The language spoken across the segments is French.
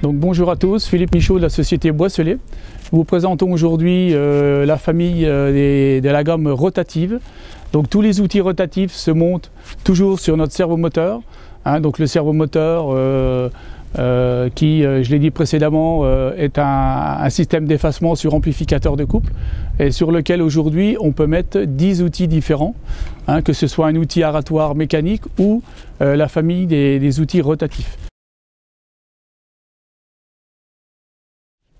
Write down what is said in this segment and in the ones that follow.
Donc bonjour à tous, Philippe Michaud de la société Boisselé. Nous vous présentons aujourd'hui la famille de la gamme rotative. Donc tous les outils rotatifs se montent toujours sur notre servomoteur. Donc le servomoteur qui, je l'ai dit précédemment, est un système d'effacement sur amplificateur de couple et sur lequel aujourd'hui on peut mettre 10 outils différents, que ce soit un outil aratoire mécanique ou la famille des outils rotatifs.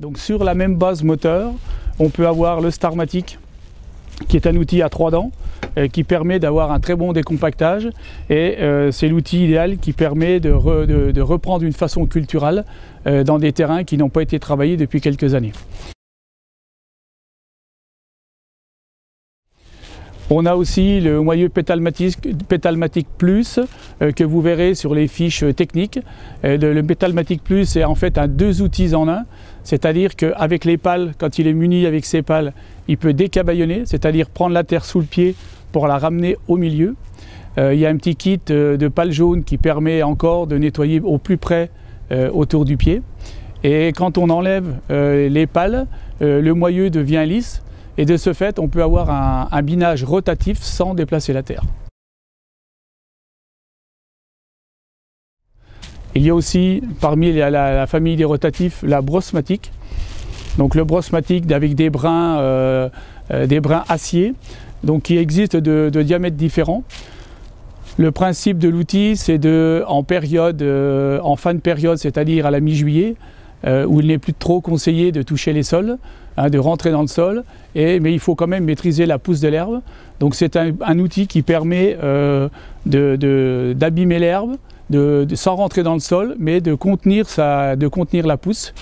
Donc sur la même base moteur, on peut avoir le Starmatic, qui est un outil à 3 dents, qui permet d'avoir un très bon décompactage, et c'est l'outil idéal qui permet de reprendre une façon culturale dans des terrains qui n'ont pas été travaillés depuis quelques années. On a aussi le moyeu Petalmatic Plus que vous verrez sur les fiches techniques. Le Petalmatic Plus est en fait un 2 outils en un, c'est-à-dire qu'avec les pales, quand il est muni avec ses pales, il peut décabaillonner, c'est-à-dire prendre la terre sous le pied pour la ramener au milieu. Il y a un petit kit de pales jaunes qui permet encore de nettoyer au plus près autour du pied. Et quand on enlève les pales, le moyeu devient lisse. Et de ce fait, on peut avoir un binage rotatif sans déplacer la terre. Il y a aussi, parmi la famille des rotatifs, la Brossmatic. Donc le Brossmatic avec des brins acier, donc qui existent de diamètres différents. Le principe de l'outil, c'est en fin de période, c'est-à-dire à la mi-juillet, où il n'est plus trop conseillé de toucher les sols, de rentrer dans le sol, mais il faut quand même maîtriser la pousse de l'herbe. Donc c'est un outil qui permet d'abîmer l'herbe, sans rentrer dans le sol, mais de contenir la pousse.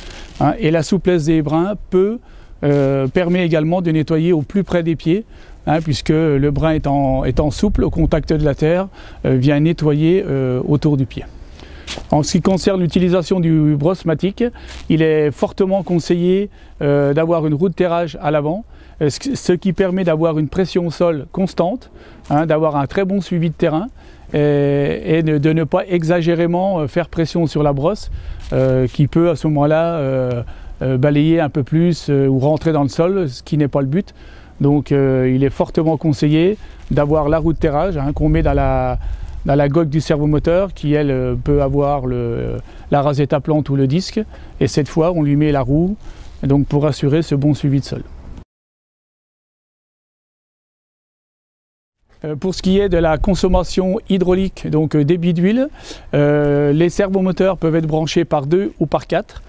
Et la souplesse des brins permet également de nettoyer au plus près des pieds, puisque le brin étant souple au contact de la terre, vient nettoyer autour du pied. En ce qui concerne l'utilisation du Brossmatic, il est fortement conseillé d'avoir une roue de terrage à l'avant, ce qui permet d'avoir une pression au sol constante, d'avoir un très bon suivi de terrain et de ne pas exagérément faire pression sur la brosse qui peut à ce moment-là balayer un peu plus ou rentrer dans le sol, ce qui n'est pas le but. Donc il est fortement conseillé d'avoir la roue de terrage qu'on met dans la gogue du servomoteur qui, elle, peut avoir la rasette à plante ou le disque. Et cette fois, on lui met la roue donc pour assurer ce bon suivi de sol. Pour ce qui est de la consommation hydraulique, donc débit d'huile, les servomoteurs peuvent être branchés par 2 ou par 4.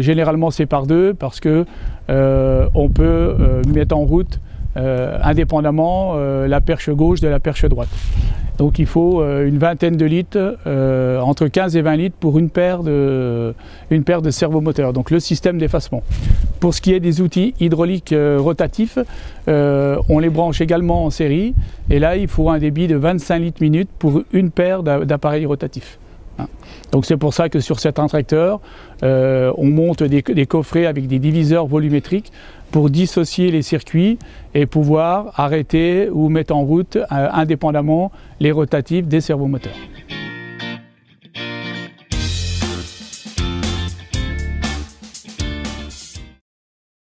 Généralement, c'est par 2 parce que on peut mettre en route indépendamment la perche gauche de la perche droite. Donc il faut une vingtaine de litres, entre 15 et 20 litres pour une paire de servomoteurs, donc le système d'effacement. Pour ce qui est des outils hydrauliques rotatifs, on les branche également en série, et là il faut un débit de 25 litres minute pour une paire d'appareils rotatifs. Donc c'est pour ça que sur certains tracteurs, on monte des coffrets avec des diviseurs volumétriques pour dissocier les circuits et pouvoir arrêter ou mettre en route indépendamment les rotatifs des servomoteurs.